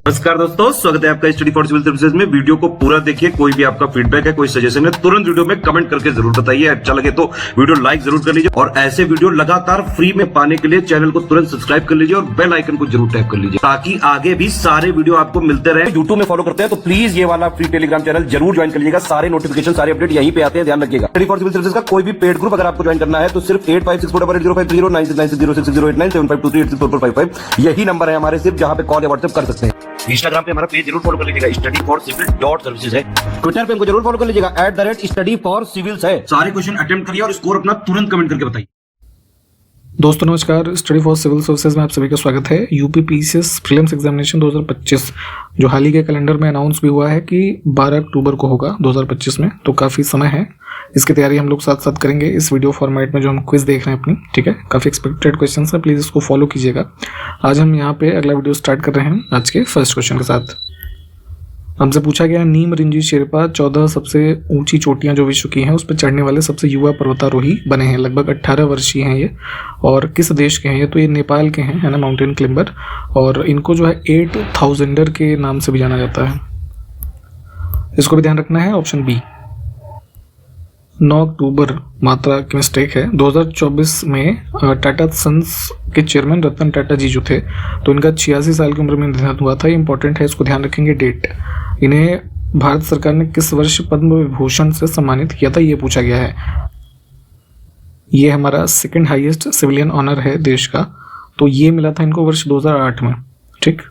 नमस्कार दोस्तों, स्वागत है आपका स्टडी फॉर सिविल सर्विसेज में। वीडियो को पूरा देखिए। कोई भी आपका फीडबैक है, कोई सजेशन है, तुरंत वीडियो में कमेंट करके जरूर बताइए। अच्छा लगे तो वीडियो लाइक जरूर कर लीजिए और ऐसे वीडियो लगातार फ्री में पाने के लिए चैनल को तुरंत सब्सक्राइब कर लीजिए और बेल आइकन को जरूर टैप कर लीजिए ताकि आगे भी सारे वीडियो आपको मिलते रहे। यूट्यूब में फॉलो करते हैं तो प्लीज ये वाला फ्री टेलीग्राम चैनल जरूर ज्वाइन कर लीजिएगा। सारे नोटिफिकेशन, सारे अपडेट यहीं पे आते हैं, ध्यान रखिएगा। स्टडी फॉर सिविल सर्विसेज का कोई भी पेड ग्रुप अगर आपको ज्वाइन करना है तो सिर्फ 856480560660897523864455 यही नंबर है हमारे, सिर्फ जहां पे कॉल या व्हाट्सएप कर सकते हैं। इंस्टाग्राम पे हमारा पेज जरूर फॉलो कर लीजिएगा, studyforcivil.services है। ट्विटर पे हमको जरूर फॉलो कर लीजिएगा, @studyforcivils है। सारे क्वेश्चन अटेम्प्ट करिए और स्कोर अपना तुरंत कमेंट करके बताइए। दोस्तों नमस्कार, स्टडी फॉर सिविल सर्विसेज में आप सभी का स्वागत है। यूपी पीसीएस प्रीलिम्स एग्जामिनेशन 2025 जो हाल ही के कैलेंडर में अनाउंस भी हुआ है कि 12 अक्टूबर को होगा 2025 में, तो काफ़ी समय है। इसकी तैयारी हम लोग साथ साथ करेंगे इस वीडियो फॉर्मेट में जो हम क्विज देख रहे हैं अपनी, ठीक है। काफ़ी एक्सपेक्टेड क्वेश्चन है, प्लीज़ इसको फॉलो कीजिएगा। आज हम यहाँ पे अगला वीडियो स्टार्ट कर रहे हैं आज के फर्स्ट क्वेश्चन के साथ। हमसे पूछा गया, नीम रिंजी शेरपा 14 सबसे ऊंची चोटियां जो विश्व की हैं उस पर चढ़ने वाले सबसे युवा पर्वतारोही बने हैं। लगभग 18 वर्षीय हैं ये, और किस देश के हैं ये? तो ये नेपाल के हैं, है ना, माउंटेन क्लिम्बर। और इनको जो है 8000er के नाम से भी जाना जाता है। इसको भी ध्यान रखना है। ऑप्शन बी 9 अक्टूबर मात्रा की मिस्टेक है। 2024 में टाटा सन्स के चेयरमैन रतन टाटा जी जो थे, तो इनका 86 साल की उम्र में निधन हुआ था। ये इंपॉर्टेंट है, इसको ध्यान रखेंगे डेट। इन्हें भारत सरकार ने किस वर्ष पद्म विभूषण से सम्मानित किया था, ये पूछा गया है। ये हमारा सेकंड हाईएस्ट सिविलियन ऑनर है देश का, तो ये मिला था इनको वर्ष 2008 में, ठीक।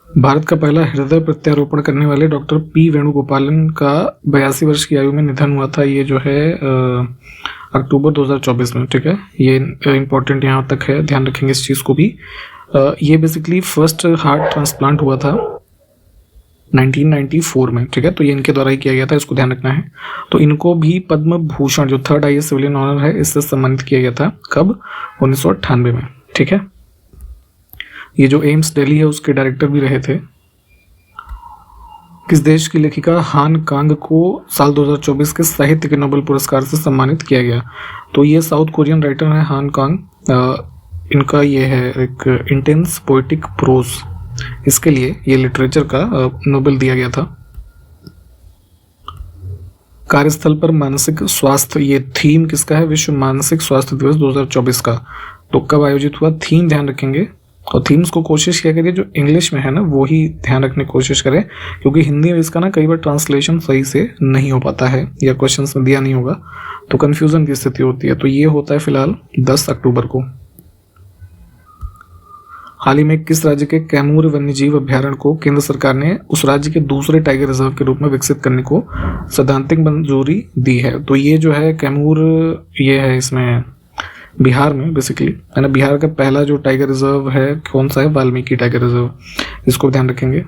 भारत का पहला हृदय प्रत्यारोपण करने वाले डॉक्टर पी वेणुगोपालन का 82 वर्ष की आयु में निधन हुआ था। ये जो है अक्टूबर 2024 में, ठीक है। ये इंपॉर्टेंट यहाँ तक है, ध्यान रखेंगे इस चीज़ को भी। ये बेसिकली फर्स्ट हार्ट ट्रांसप्लांट हुआ था 1994 में, ठीक है। तो ये इनके द्वारा ही किया गया था, इसको ध्यान रखना है। तो इनको भी पद्म भूषण जो थर्ड हाईएस्ट सिविलियन ऑनर है, इससे सम्मानित किया गया था। कब? 1998 में, ठीक है। ये जो एम्स दिल्ली है उसके डायरेक्टर भी रहे थे। किस देश की लेखिका हान कांग को साल 2024 के साहित्य के नोबेल पुरस्कार से सम्मानित किया गया? तो ये साउथ कोरियन राइटर है हान कांग। इनका ये है एक इंटेंस पोएटिक प्रोज, इसके लिए ये लिटरेचर का नोबेल दिया गया था। कार्यस्थल पर मानसिक स्वास्थ्य, ये थीम किसका है? विश्व मानसिक स्वास्थ्य दिवस 2024 का। तो कब आयोजित हुआ? थीम ध्यान रखेंगे। और थीम्स को कोशिश किया करिए जो इंग्लिश में है ना वो ही ध्यान रखने की कोशिश करें, क्योंकि हिंदी में इसका ना कई बार ट्रांसलेशन सही से नहीं हो पाता है या क्वेश्चंस में दिया नहीं होगा तो कंफ्यूजन की स्थिति होती है। तो ये होता है फिलहाल 10 अक्टूबर को। हाल ही में किस राज्य के कैमूर वन्यजीव अभ्यारण्य को केंद्र सरकार ने उस राज्य के दूसरे टाइगर रिजर्व के रूप में विकसित करने को सैद्धांतिक मंजूरी दी है? तो ये जो है कैमूर, ये है इसमें बिहार में बेसिकली, है ना। बिहार का पहला जो टाइगर रिजर्व है कौन सा है? वाल्मीकि टाइगर रिजर्व, इसको ध्यान रखेंगे।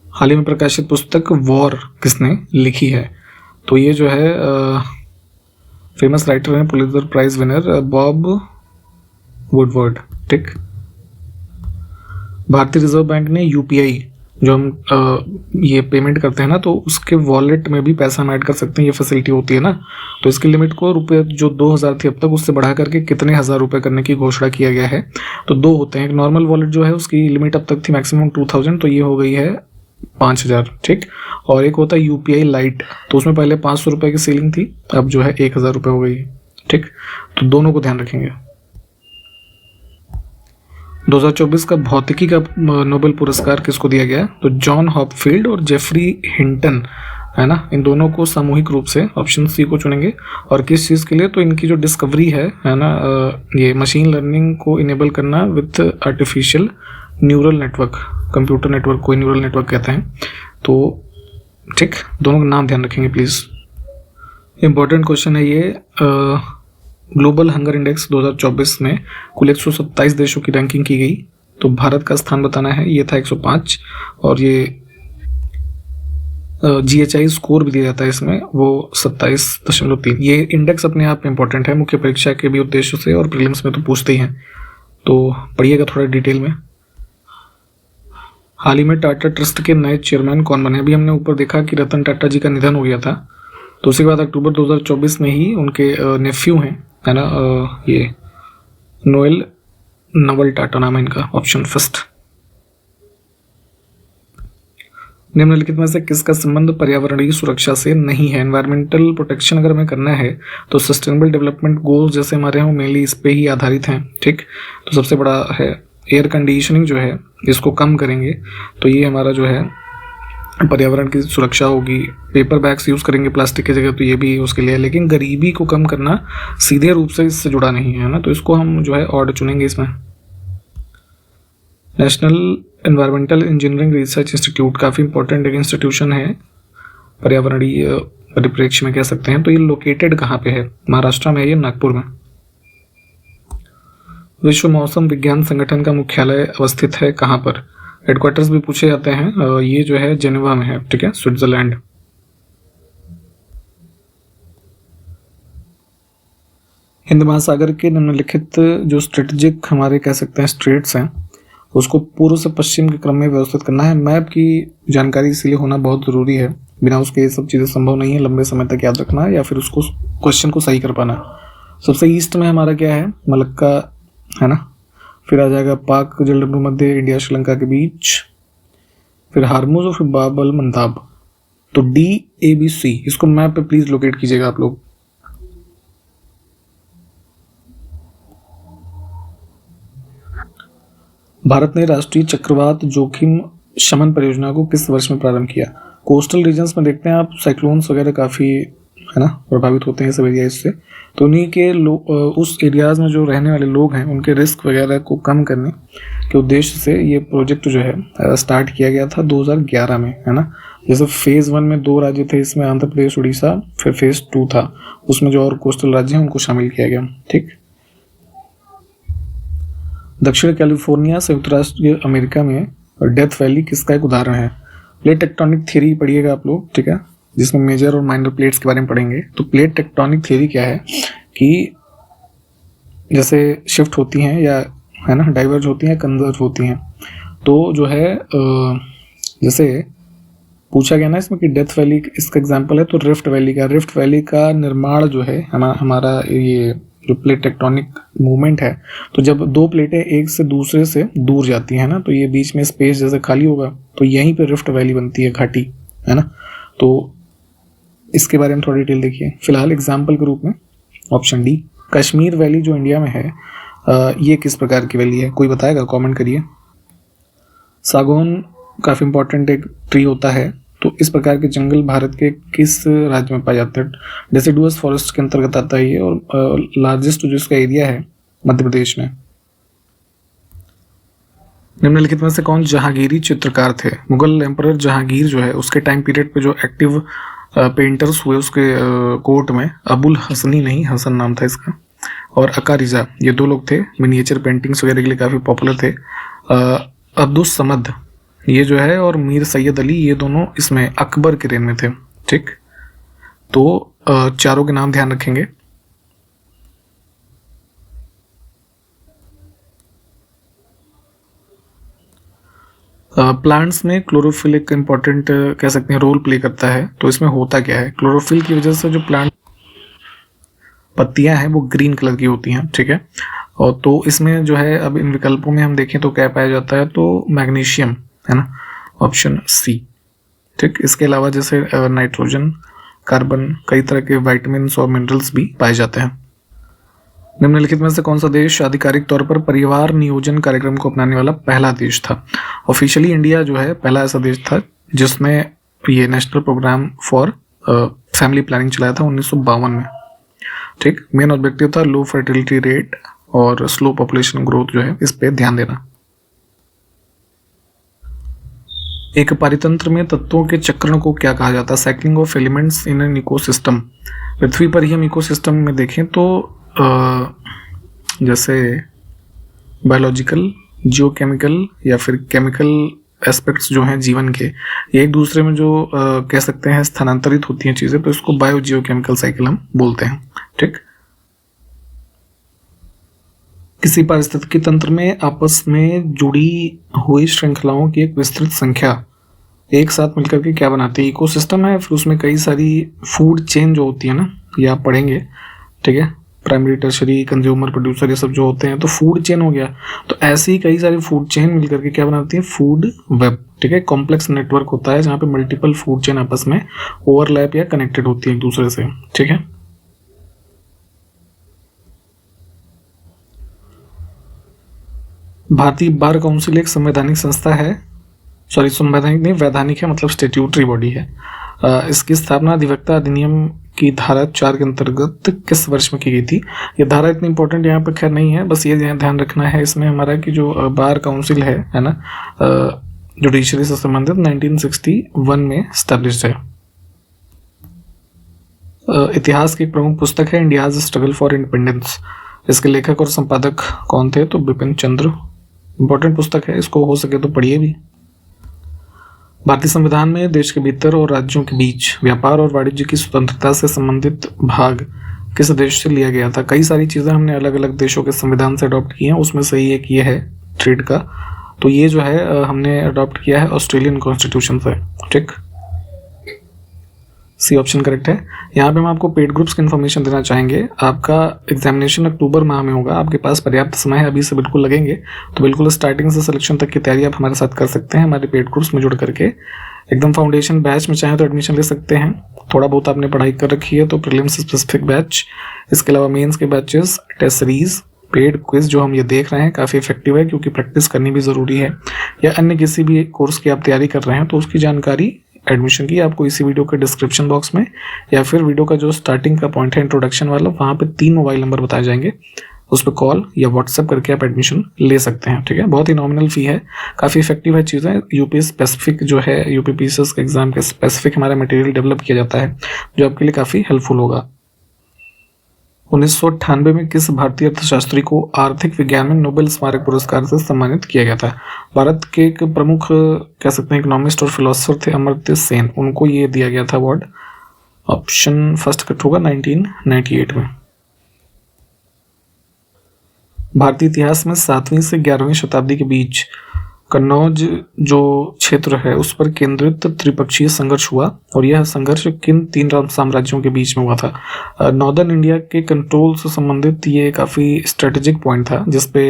हाल ही में प्रकाशित पुस्तक वॉर किसने लिखी है? तो ये जो है फेमस राइटर हैं, Pulitzer Prize winner Bob Woodward, ठीक। भारतीय रिजर्व बैंक ने यूपीआई जो हम ये पेमेंट करते हैं ना, तो उसके वॉलेट में भी पैसा हम ऐड कर सकते हैं, ये फैसिलिटी होती है ना। तो इसकी लिमिट को रुपये जो 2000 थी अब तक, उससे बढ़ा करके कितने हज़ार रुपये करने की घोषणा किया गया है? तो 2 होते हैं। एक नॉर्मल वॉलेट जो है उसकी लिमिट अब तक थी मैक्सिमम 2000, तो ये हो गई है 5000, ठीक। और एक होता है यूपीआई लाइट, तो उसमें पहले 500 रुपये की सीलिंग थी, अब जो है 1000 रुपये हो गई, ठीक। तो दोनों को ध्यान रखेंगे। 2024 का भौतिकी का नोबेल पुरस्कार किसको दिया गया? तो जॉन हॉपफील्ड और जेफरी हिंटन, है ना, इन दोनों को सामूहिक रूप से। ऑप्शन सी को चुनेंगे। और किस चीज़ के लिए? तो इनकी जो डिस्कवरी है ना, ये मशीन लर्निंग को इनेबल करना with artificial neural network, computer network को न्यूरल नेटवर्क कहते हैं। तो ठीक, दोनों का नाम ध्यान रखेंगे प्लीज़। इंपॉर्टेंट क्वेश्चन है ये। ग्लोबल हंगर इंडेक्स 2024 में कुल 127 देशों की रैंकिंग की गई, तो भारत का स्थान बताना है। ये था 105, और ये GHI स्कोर भी दिया जाता है इसमें, वो 27.3। ये इंडेक्स अपने आप में इंपॉर्टेंट है, मुख्य परीक्षा के भी उद्देश्यों से, और प्रीलिम्स में तो पूछते ही हैं, तो पढ़िएगा थोड़ा डिटेल में। हाल ही में टाटा ट्रस्ट के नए चेयरमैन कौन बने? अभी हमने ऊपर देखा कि रतन टाटा जी का निधन हो गया था, तो उसके बाद अक्टूबर 2024 में ही उनके नेफ्यू हैं, है ना, ये नोएल नवल टाटा नाम है इनका, ऑप्शन फर्स्ट। निम्नलिखित में से किसका संबंध पर्यावरणीय सुरक्षा से नहीं है? एनवायरमेंटल प्रोटेक्शन अगर हमें करना है तो सस्टेनेबल डेवलपमेंट गोल्स जैसे हमारे हैं मेनली इस पे ही आधारित हैं, ठीक। तो सबसे बड़ा है एयर कंडीशनिंग जो है, इसको कम करेंगे तो ये हमारा जो है पर्यावरण की सुरक्षा होगी। पेपर बैग्स यूज़ करेंगे प्लास्टिक की जगह, तो ये भी उसके लिए है। लेकिन गरीबी को कम करना सीधे रूप से इससे जुड़ा नहीं है ना, तो इसको हम जो है और चुनेंगे इसमें। National environmental engineering research institute काफ़ी इंपॉर्टेंट एक इंस्टीट्यूशन है पर्यावरणीय परिप्रेक्ष्य में कह सकते हैं। तो ये लोकेटेड कहाँ पे है? महाराष्ट्र में है, ये नागपुर में। विश्व मौसम विज्ञान संगठन का मुख्यालय अवस्थित है कहाँ पर? हेडक्वार्टर्स भी पूछे जाते हैं, ये जो है जेनेवा में है, ठीक है, स्विट्जरलैंड। हिंद महासागर के निम्नलिखित जो स्ट्रेटेजिक हमारे कह सकते हैं स्ट्रेट्स हैं, उसको पूर्व से पश्चिम के क्रम में व्यवस्थित करना है। मैप की जानकारी इसीलिए होना बहुत ज़रूरी है, बिना उसके ये सब चीज़ें संभव नहीं है लंबे समय तक याद रखना या फिर उसको क्वेश्चन को सही कर पाना। सबसे ईस्ट में हमारा क्या है? मलक्का है ना, फिर आ जाएगा पाक जलडंडू मध्य इंडिया श्रीलंका के बीच, फिर हारमुज और फिर बाब अल मंदाब। तो DABC इसको मैप पे प्लीज लोकेट कीजिएगा आप लोग। भारत ने राष्ट्रीय चक्रवात जोखिम शमन परियोजना को किस वर्ष में प्रारंभ किया? कोस्टल रीजन्स में देखते हैं आप, साइक्लोन्स वगैरह काफ़ी है ना प्रभावित होते हैं सब एरियाज से, तो उन्हीं के उस एरियाज में जो रहने वाले लोग हैं उनके रिस्क वगैरह को कम करने के उद्देश्य से ये प्रोजेक्ट जो है स्टार्ट किया गया था 2011 में, है ना। जैसे फेज़ 1 में 2 राज्य थे, इसमें आंध्र प्रदेश, उड़ीसा, फिर फेज़ 2 था, उसमें जो और कोस्टल राज्य हैं उनको शामिल किया गया, ठीक। दक्षिण कैलिफोर्निया संयुक्त राष्ट्र अमेरिका में डेथ वैली किसका एक उदाहरण है? प्लेट टेक्टोनिक थ्योरी पढ़िएगा आप लोग, ठीक है, जिसमें मेजर और माइनर प्लेट्स के बारे में पढ़ेंगे। तो प्लेट टेक्टोनिक थ्योरी क्या है कि जैसे शिफ्ट होती हैं या है ना डाइवर्ज होती हैं, कन्वर्ज होती हैं, तो जो है जैसे पूछा गया ना इसमें कि डेथ वैली इसका एग्जांपल है, तो रिफ्ट वैली का निर्माण जो है हमारा ये जो प्लेट टेक्टोनिक मूवमेंट है, तो जब 2 प्लेटें एक से दूसरे से दूर जाती हैं ना, तो ये बीच में स्पेस जैसे खाली होगा तो यहीं पे रिफ्ट वैली बनती है, घाटी, है ना। तो इसके बारे में थोड़ा डिटेल देखिए। फिलहाल एग्जाम्पल के रूप में ऑप्शन डी, कश्मीर वैली जो इंडिया में है, ये किस प्रकार की वैली है? कोई बताएगा? कमेंट करिए। सागौन काफ़ी इंपॉर्टेंट एक ट्री होता है, तो इस प्रकार के जंगल भारत के किस राज्य में पाए जाते हैं? डेसिडुअस फॉरेस्ट के अंतर्गत आता है ये, और लार्जेस्ट जो इसका एरिया है मध्य प्रदेश में। निम्नलिखित में से कौन जहांगीरी चित्रकार थे? मुगल एम्परर जहांगीर जो है उसके टाइम पीरियड पे जो एक्टिव पेंटर्स हुए उसके कोर्ट में अबुल हसनी नहीं, हसन नाम था इसका, और अकारिजा, ये 2 लोग थे, मिनिएचर पेंटिंग्स वगैरह के लिए काफ़ी पॉपुलर थे। अब्दुस समद ये जो है और मीर सैयद अली, ये दोनों इसमें अकबर के रेन में थे, ठीक। तो चारों के नाम ध्यान रखेंगे। प्लांट्स में क्लोरोफिल एक इम्पॉर्टेंट कह सकते हैं रोल प्ले करता है। तो इसमें होता क्या है? क्लोरोफिल की वजह से जो प्लांट पत्तियां हैं वो ग्रीन कलर की होती हैं, ठीक है। और तो इसमें जो है अब इन विकल्पों में हम देखें तो क्या पाया जाता है? तो मैग्नीशियम, है ना, ऑप्शन सी, ठीक। इसके अलावा जैसे नाइट्रोजन, कार्बन, कई तरह के विटामिन और मिनरल्स भी पाए जाते हैं। निम्नलिखित में से कौन सा देश आधिकारिक तौर पर परिवार नियोजन कार्यक्रम को अपनाने वाला पहला देश था? ऑफिशियली इंडिया जो है पहला ऐसा देश था जिसने ये national programme for family planning चलाया था 1952 में, ठीक। मेन ऑब्जेक्टिव था लो फर्टिलिटी रेट और स्लो पॉपुलेशन ग्रोथ जो है इस पे ध्यान देना। एक पारितंत्र में तत्वों के चक्रण को क्या कहा जाता है? Cycling of elements in an ecosystem. पृथ्वी पर ही हम इकोसिस्टम में देखें तो जैसे बायोलॉजिकल, जियोकेमिकल या फिर केमिकल एस्पेक्ट्स जो हैं जीवन के, ये एक दूसरे में जो कह सकते हैं स्थानांतरित होती हैं चीज़ें, तो इसको बायो जियोकेमिकल साइकिल हम बोलते हैं, ठीक। किसी पारिस्थितिकी तंत्र में आपस में जुड़ी हुई श्रृंखलाओं की एक विस्तृत संख्या एक साथ मिलकर के क्या बनाती है? इकोसिस्टम है, फिर उसमें कई सारी फूड चेन जो होती है ना, ये आप पढ़ेंगे, ठीक है। प्राइमरी, टर्शरी, कंज्यूमर, प्रोड्यूसर, ये सब जो होते हैं, तो फूड चेन हो गया। तो ऐसे ही कई सारी फूड चेन मिलकर के क्या बनाती है, फूड वेब। ठीक है, कॉम्प्लेक्स नेटवर्क होता है जहाँ पे मल्टीपल फूड चेन आपस में ओवरलैप या कनेक्टेड होती है एक दूसरे से। ठीक है, भारतीय बार काउंसिल एक संवैधानिक संस्था है, सॉरी संवैधानिक नहीं, वैधानिक है, मतलब स्टेट्यूटरी बॉडी है। इसकी स्थापना अधिवक्ता अधिनियम की धारा 4 के अंतर्गत किस वर्ष में की गई थी? ये धारा इतनी इंपॉर्टेंट यहाँ पर खैर नहीं है, बस ये ध्यान रखना है इसमें हमारा कि जो बार काउंसिल है ना, जुडिशरी से संबंधित 1961 में स्टैब्लिश्ड है। इतिहास की एक प्रमुख पुस्तक है इंडियाज स्ट्रगल फॉर इंडिपेंडेंस। इसके लेखक और संपादक कौन थे? तो बिपिन चंद्र। इंपॉर्टेंट पुस्तक है, इसको हो सके तो पढ़िए भी। भारतीय संविधान में देश के भीतर और राज्यों के बीच व्यापार और वाणिज्य की स्वतंत्रता से संबंधित भाग किस देश से लिया गया था? कई सारी चीज़ें हमने अलग अलग देशों के संविधान से अडॉप्ट की हैं, उसमें से ही एक ये है ट्रेड का। तो ये जो है हमने अडॉप्ट किया है ऑस्ट्रेलियन कॉन्स्टिट्यूशन से। ठीक, सी ऑप्शन करेक्ट है। यहाँ पे हम आपको पेड ग्रुप्स की इन्फॉर्मेशन देना चाहेंगे। आपका एग्जामिनेशन अक्टूबर माह में होगा, आपके पास पर्याप्त समय है, अभी से बिल्कुल लगेंगे, तो बिल्कुल स्टार्टिंग से सिलेक्शन तक की तैयारी आप हमारे साथ कर सकते हैं हमारे पेड ग्रुप्स में जुड़ करके। एकदम फाउंडेशन बैच में चाहें तो एडमिशन ले सकते हैं। थोड़ा बहुत आपने पढ़ाई कर रखी है तो प्रीलिम्स स्पेसिफिक बैच, इसके अलावा मेंस के batches, test series, paid quiz जो हम ये देख रहे हैं काफ़ी इफेक्टिव है क्योंकि प्रैक्टिस करनी भी ज़रूरी है। या अन्य किसी भी कोर्स की आप तैयारी कर रहे हैं तो उसकी जानकारी एडमिशन की आपको इसी वीडियो के डिस्क्रिप्शन बॉक्स में या फिर वीडियो का जो स्टार्टिंग का पॉइंट है इंट्रोडक्शन वाला, वहाँ पे 3 मोबाइल नंबर बताए जाएंगे, उस पर कॉल या व्हाट्सएप करके आप एडमिशन ले सकते हैं। ठीक है, बहुत ही नॉमिनल फी है, काफ़ी इफेक्टिव है चीज़ें। यूपी स्पेसिफिक जो है, यूपी पीसीएस के एग्जाम के स्पेसिफिक हमारा मटेरियल डेवलप किया जाता है जो आपके लिए काफ़ी हेल्पफुल होगा। 1998 में किस भारतीय अर्थशास्त्री को आर्थिक विज्ञान में नोबेल स्मारक पुरस्कार से सम्मानित किया गया था? भारत के एक प्रमुख कह सकते हैं इकोनॉमिस्ट और फिलोसोफर थे अमर्त्य सेन, उनको ये दिया गया था अवार्ड। ऑप्शन फर्स्ट कट होगा 1998 में। भारतीय इतिहास में 7वीं से 11वीं शताब्दी के बीच कन्नौज जो क्षेत्र है उस पर केंद्रित त्रिपक्षीय संघर्ष हुआ और यह संघर्ष किन 3 साम्राज्यों के बीच में हुआ था? नॉर्दर्न इंडिया के कंट्रोल से संबंधित ये काफ़ी स्ट्रेटेजिक पॉइंट था जिसपे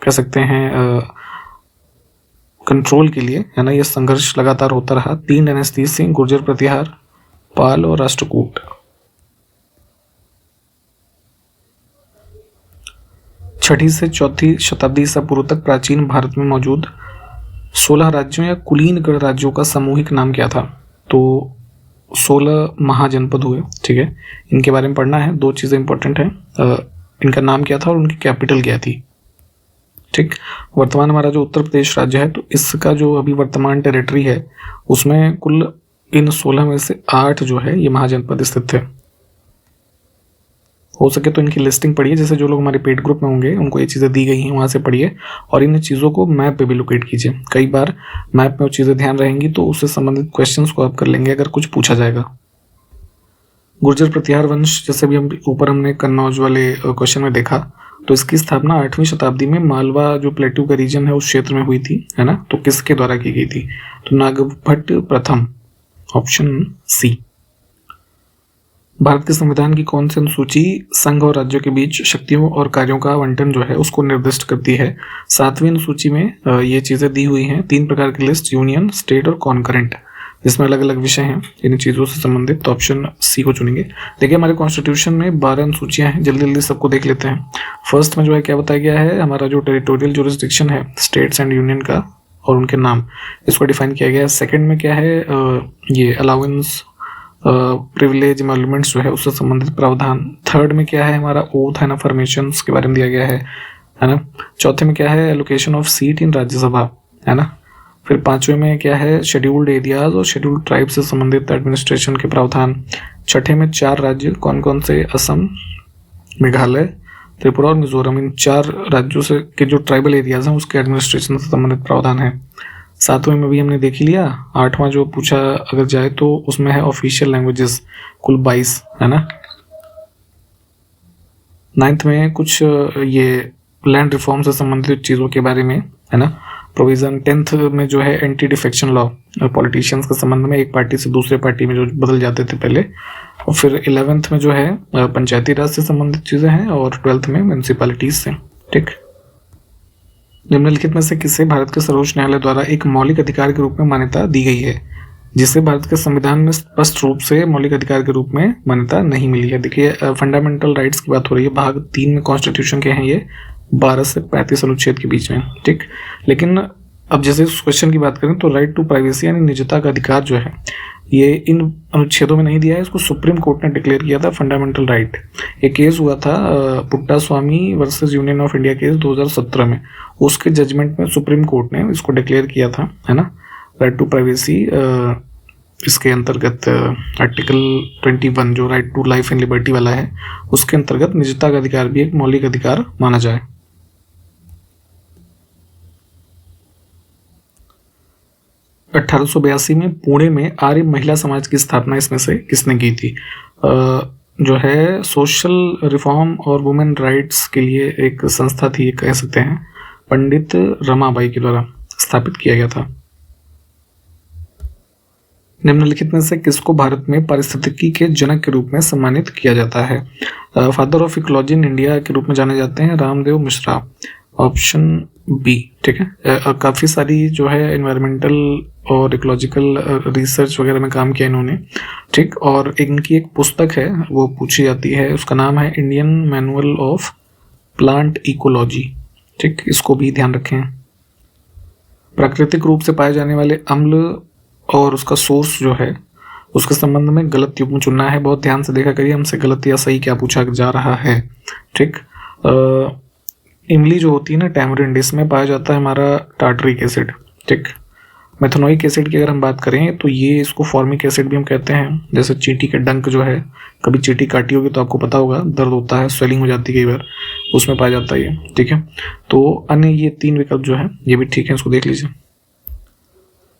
कह सकते हैं कंट्रोल के लिए है ना ये संघर्ष लगातार होता रहा। 3 डायनेस्टी सिंह, गुर्जर प्रतिहार, पाल और राष्ट्रकूट। 6ठी से 4ठी शताब्दी ईसा पूर्व तक प्राचीन भारत में मौजूद 16 राज्यों या कुलीन गण राज्यों का सामूहिक नाम क्या था? तो 16 महाजनपद हुए। ठीक है, इनके बारे में पढ़ना है, 2 चीज़ें इंपॉर्टेंट हैं, इनका नाम क्या था और उनकी कैपिटल क्या थी। ठीक, वर्तमान हमारा जो उत्तर प्रदेश राज्य है तो इसका जो अभी वर्तमान टेरिटरी है उसमें कुल इन 16 में से 8 जो है ये महाजनपद स्थित थे। हो सके तो इनकी लिस्टिंग पढ़िए, जैसे जो लोग हमारे पेड ग्रुप में होंगे उनको ये चीज़ें दी गई हैं वहाँ से पढ़िए और इन चीज़ों को मैप पे भी लोकेट कीजिए। कई बार मैप में वो चीज़ें ध्यान रहेंगी तो उससे संबंधित क्वेश्चंस को आप कर लेंगे अगर कुछ पूछा जाएगा। गुर्जर प्रतिहार वंश, जैसे भी हम ऊपर हमने कन्नौज वाले क्वेश्चन में देखा, तो इसकी स्थापना 8वीं शताब्दी में मालवा जो प्लेट्यू का रीजन है उस क्षेत्र में हुई थी, है ना। तो किसके द्वारा की गई थी? तो नागभट्ट प्रथम, ऑप्शन सी। भारत के संविधान की कौन सी अनुसूची संघ और राज्यों के बीच शक्तियों और कार्यों का आवंटन जो है उसको निर्दिष्ट करती है? 7वीं अनुसूची में ये चीज़ें दी हुई हैं, 3 प्रकार की लिस्ट, यूनियन, स्टेट और कॉन्करेंट, जिसमें अलग अलग विषय हैं इन चीज़ों से संबंधित। तो ऑप्शन सी को चुनेंगे। देखिए हमारे कॉन्स्टिट्यूशन में 12 अनुसूचियाँ हैं, जल्दी जल्दी सबको देख लेते हैं। फर्स्ट में जो है क्या बताया गया है, हमारा जो टेरिटोरियल जुरिस्डिक्शन है स्टेट्स एंड यूनियन का और उनके नाम, इसको डिफाइन किया गया है। सेकेंड में क्या है, ये अलाउंस, प्रिविलेज, एमोल्यूमेंट्स जो है उससे संबंधित प्रावधान। थर्ड में क्या है, हमारा ओथ एंड अफर्मेशंस के बारे में दिया गया है ना। चौथे में क्या है, एलोकेशन ऑफ सीट इन राज्यसभा, है ना। फिर 5वें में क्या है, शेड्यूल्ड एरियाज और शेड्यूल्ड ट्राइब से संबंधित एडमिनिस्ट्रेशन के प्रावधान। 6ठे में 4 राज्य कौन कौन से, असम, मेघालय, त्रिपुरा और मिजोरम, इन 4 राज्यों से के जो ट्राइबल एरियाज हैं उसके एडमिनिस्ट्रेशन से संबंधित प्रावधान है। 7वें में भी हमने देख लिया। 8वां जो पूछा अगर जाए तो उसमें है ऑफिशियल लैंग्वेजेस, कुल 22, है ना। 9th में कुछ ये लैंड रिफॉर्म से संबंधित चीज़ों के बारे में, है ना। प्रोविजन 10th में जो है एंटी डिफेक्शन लॉ, पॉलिटिशियंस के संबंध में एक पार्टी से दूसरे पार्टी में जो बदल जाते थे पहले। और फिर 11th में जो है पंचायती राज से संबंधित चीज़ें हैं, और 12th में म्यूनसिपैलिटीज से। ठीक, निम्नलिखित में से किसे भारत के सर्वोच्च न्यायालय द्वारा एक मौलिक अधिकार के रूप में मान्यता दी गई है, जिसे भारत के संविधान में स्पष्ट रूप से मौलिक अधिकार के रूप में मान्यता नहीं मिली है? देखिए, फंडामेंटल राइट्स की बात हो रही है, भाग 3 में कॉन्स्टिट्यूशन के हैं ये, 12 से 35 अनुच्छेद के बीच में। ठीक, लेकिन अब जैसे उस क्वेश्चन की बात करें तो राइट टू प्राइवेसी यानी निजता का अधिकार जो है ये इन अनुच्छेदों में नहीं दिया है, इसको सुप्रीम कोर्ट ने डिक्लेयर किया था फंडामेंटल राइट। एक केस हुआ था Puttaswamy versus Union of India case 2017 में, उसके जजमेंट में सुप्रीम कोर्ट ने इसको डिक्लेयर किया था, है ना, राइट टू प्राइवेसी। इसके अंतर्गत आर्टिकल 21 जो right to life and liberty वाला है, उसके अंतर्गत निजता का अधिकार भी एक मौलिक अधिकार माना जाए। 1882 में पुणे में आर्य महिला समाज की स्थापना इसमें से किसने की थी? जो है सोशल रिफॉर्म और वुमेन राइट्स के लिए एक संस्था थी, कह सकते हैं, पंडित रमाबाई के द्वारा स्थापित किया गया था। निम्नलिखित में से किसको भारत में पारिस्थितिकी के जनक के रूप में सम्मानित किया जाता है? Father of ecology in India के रूप में जाने जाते हैं रामदेव मिश्रा, ऑप्शन बी। ठीक है, काफ़ी सारी जो है एनवायरमेंटल और इकोलॉजिकल रिसर्च वगैरह में काम किया इन्होंने। ठीक, और इनकी एक पुस्तक है वो पूछी जाती है, उसका नाम है Indian manual of plant ecology. ठीक, इसको भी ध्यान रखें। प्राकृतिक रूप से पाए जाने वाले अम्ल और उसका सोर्स जो है उसके संबंध में गलत युग्म चुनना है। बहुत ध्यान से देखा करिए हमसे गलत या सही क्या पूछा जा रहा है। ठीक, इमली जो होती है ना, टैमरिंड, इसमें पाया जाता है हमारा टार्टरिक एसिड। ठीक, मेथनोइक एसिड की अगर हम बात करें तो ये इसको फॉर्मिक एसिड भी हम कहते हैं। जैसे चींटी के डंक जो है, कभी चींटी काटी होगी तो आपको पता होगा, दर्द होता है, स्वेलिंग हो जाती है कई बार, उसमें पाया जाता है ये। ठीक है, तो अन्य ये 3 विकल्प जो है ये भी ठीक है, इसको देख लीजिए।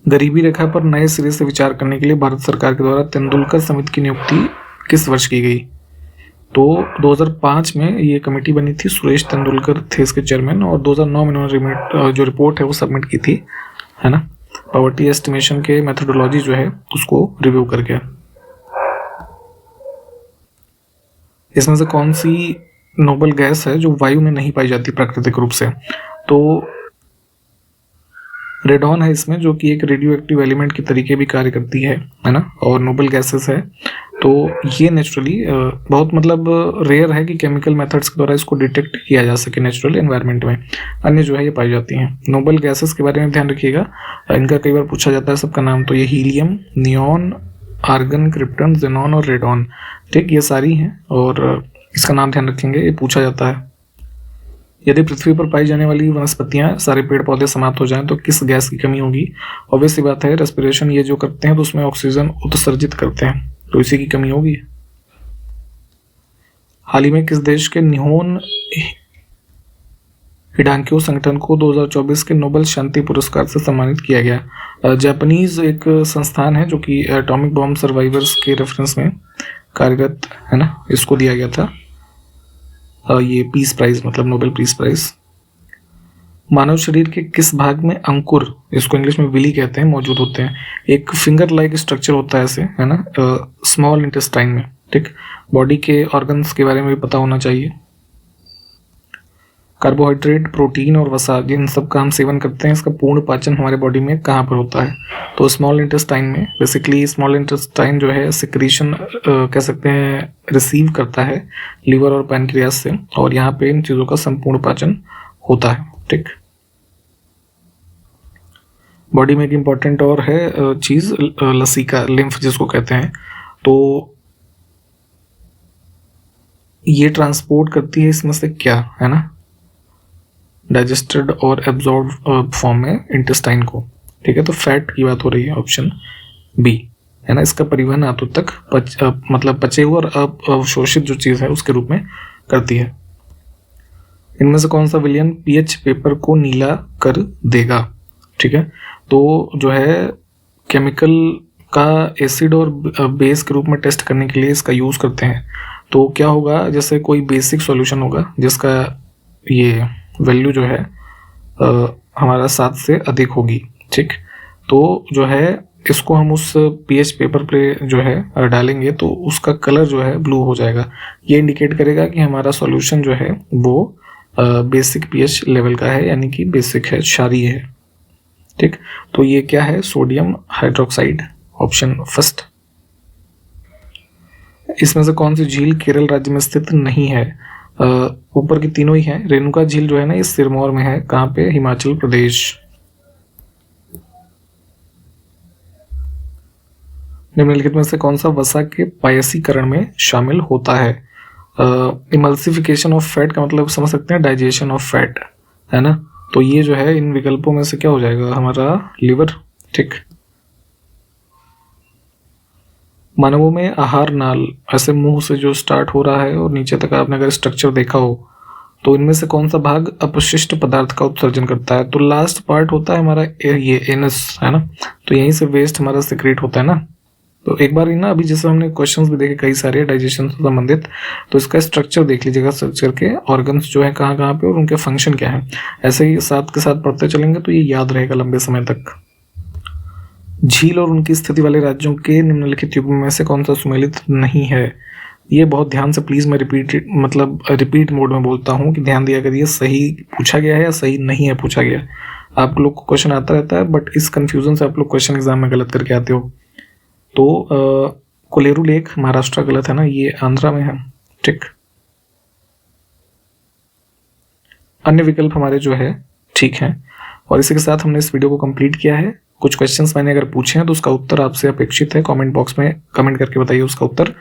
गरीबी रेखा पर नए सिरे से विचार करने के लिए भारत सरकार के द्वारा तेंदुलकर समिति की नियुक्ति किस वर्ष की गई? तो 2005 में ये कमेटी बनी थी, सुरेश तेंदुलकर थे इसके चेयरमैन, और 2009 में उन्होंने जो रिपोर्ट है वो सबमिट की थी, है ना, पॉवर्टी एस्टिमेशन के मेथोडोलॉजी जो है उसको रिव्यू करके। इसमें से कौन सी नोबल गैस है जो वायु में नहीं पाई जाती प्राकृतिक रूप से? तो रेडॉन है इसमें, जो कि एक रेडियो एक्टिव एलिमेंट के तरीके भी कार्य करती है ना, और नोबल गैसेस है। तो ये नेचुरली बहुत मतलब रेयर है कि केमिकल मेथड्स के द्वारा इसको डिटेक्ट किया जा सके नेचुरल एनवायरनमेंट में। अन्य जो है ये पाई जाती हैं। नोबल गैसेस के बारे में ध्यान रखिएगा, इनका कई बार पूछा जाता है सबका नाम। तो ये helium, neon, argon, krypton, xenon और रेडॉन। ठीक, ये सारी हैं और इसका नाम ध्यान रखेंगे, ये पूछा जाता है। यदि पृथ्वी पर पाई जाने वाली वनस्पतियां, सारे पेड़ पौधे समाप्त हो जाएं तो किस गैस की कमी होगी? ऑब्वियस सी बात है, रेस्पिरेशन ये जो करते हैं तो उसमें ऑक्सीजन उत्सर्जित करते हैं, तो इसी की कमी होगी। हाल ही में किस देश के निहोन हिडांक्यो संगठन को 2024 के नोबेल शांति पुरस्कार से सम्मानित किया गया? जापानीज एक संस्थान है जो कि एटॉमिक बॉम्ब सर्वाइवर्स के रेफरेंस में कार्यरत है ना, इसको दिया गया था ये पीस प्राइज, मतलब नोबेल पीस प्राइज। मानव शरीर के किस भाग में अंकुर, इसको इंग्लिश में विली कहते हैं, मौजूद होते हैं? एक फिंगर लाइक स्ट्रक्चर होता है ऐसे, है ना, स्मॉल इंटेस्टाइन में। ठीक, बॉडी के ऑर्गन्स के बारे में भी पता होना चाहिए। कार्बोहाइड्रेट, प्रोटीन और वसा, जिन सब का हम सेवन करते हैं, इसका पूर्ण पाचन हमारे बॉडी में कहाँ पर होता है? तो स्मॉल इंटेस्टाइन में। बेसिकली स्मॉल इंटेस्टाइन जो है सिक्रीशन कह सकते हैं रिसीव करता है लीवर और पैनक्रियास से, और यहाँ पे इन चीज़ों का संपूर्ण पाचन होता है। ठीक, बॉडी में एक इम्पॉर्टेंट और है चीज़ लसीका, लिम्फ जिसको कहते हैं, तो ये ट्रांसपोर्ट करती है इसमें से क्या, है ना, डाइजेस्टेड और एब्जॉर्ब फॉर्म में इंटेस्टाइन को। ठीक है, तो फैट की बात हो रही है, ऑप्शन बी, है ना, इसका परिवहन आंतों तक मतलब पचे हुए और अवशोषित जो चीज़ है उसके रूप में करती है। इनमें से कौन सा विलयन पीएच पेपर को नीला कर देगा? ठीक है, तो जो है केमिकल का एसिड और बेस के रूप में टेस्ट करने के लिए इसका यूज़ करते हैं। तो क्या होगा, जैसे कोई बेसिक सॉल्यूशन होगा जिसका ये वैल्यू जो है हमारा 7 से अधिक होगी। ठीक, तो जो है इसको हम उस पीएच पेपर पे जो है डालेंगे तो उसका कलर जो है ब्लू हो जाएगा। ये इंडिकेट करेगा कि हमारा सॉल्यूशन जो है वो बेसिक पीएच लेवल का है, यानी कि बेसिक है, क्षारीय है। ठीक, तो ये क्या है, सोडियम हाइड्रोक्साइड, ऑप्शन फर्स्ट। इसमें से कौन सी झील केरल राज्य में स्थित नहीं है? ऊपर की तीनों ही हैं। रेणुका झील जो है ना, ये सिरमौर में है। कहाँ पे? हिमाचल प्रदेश। निम्नलिखित में से कौन सा वसा के पायसीकरण में शामिल होता है? इमल्सिफिकेशन ऑफ फैट का मतलब समझ सकते हैं, डाइजेशन ऑफ फैट, है ना। तो ये जो है इन विकल्पों में से क्या हो जाएगा, हमारा लिवर। ठीक, मानवों में आहार नाल ऐसे मुंह से जो स्टार्ट हो रहा है और नीचे तक आपने अगर स्ट्रक्चर देखा हो तो इनमें से कौन सा भाग अपशिष्ट पदार्थ का उत्सर्जन करता है? तो लास्ट पार्ट होता है हमारा ये एनस, है ना। तो यहीं से वेस्ट हमारा सिक्रेट होता है ना। तो एक बार ना, अभी जैसे हमने क्वेश्चंस भी देखे कई सारे डाइजेशन से संबंधित, तो इसका स्ट्रक्चर देख लीजिएगा, सर्च करके ऑर्गन्स जो है कहाँ कहाँ पे और उनके फंक्शन क्या है। ऐसे ही साथ के साथ पढ़ते चलेंगे तो ये याद रहेगा लंबे समय तक। झील और उनकी स्थिति वाले राज्यों के निम्नलिखित युग्म में से कौन सा सुमेलित नहीं है? ये बहुत ध्यान से प्लीज, मैं रिपीट मोड में बोलता हूँ कि ध्यान दिया करिए, सही पूछा गया है या सही नहीं है पूछा गया। आप लोग को क्वेश्चन आता रहता है, बट इस कंफ्यूजन से आप लोग क्वेश्चन एग्जाम में गलत करके आते हो। तो कोलेरू लेक महाराष्ट्र गलत है ना, ये आंध्रा में है। ठीक, अन्य विकल्प हमारे जो है ठीक है। और इसी के साथ हमने इस वीडियो को कंप्लीट किया है। कुछ क्वेश्चंस मैंने अगर पूछे हैं तो उसका उत्तर आपसे अपेक्षित है, कमेंट बॉक्स में कमेंट करके बताइए उसका उत्तर।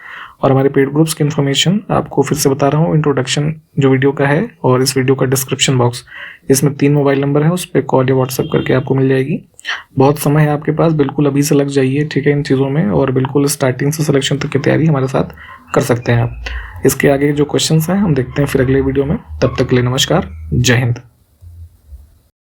और हमारे पेड ग्रुप्स की इन्फॉर्मेशन आपको फिर से बता रहा हूँ, इंट्रोडक्शन जो वीडियो का है और इस वीडियो का डिस्क्रिप्शन बॉक्स, इसमें 3 मोबाइल नंबर है, उस पर कॉल या व्हाट्सएप करके आपको मिल जाएगी। बहुत समय है आपके पास, बिल्कुल अभी से लग जाइए, ठीक है, इन चीज़ों में, और बिल्कुल स्टार्टिंग से सिलेक्शन तक की तैयारी हमारे साथ कर सकते हैं आप। इसके आगे जो क्वेश्चन हैं हम देखते हैं फिर अगले वीडियो में। तब तक के लिए नमस्कार, जय हिंद।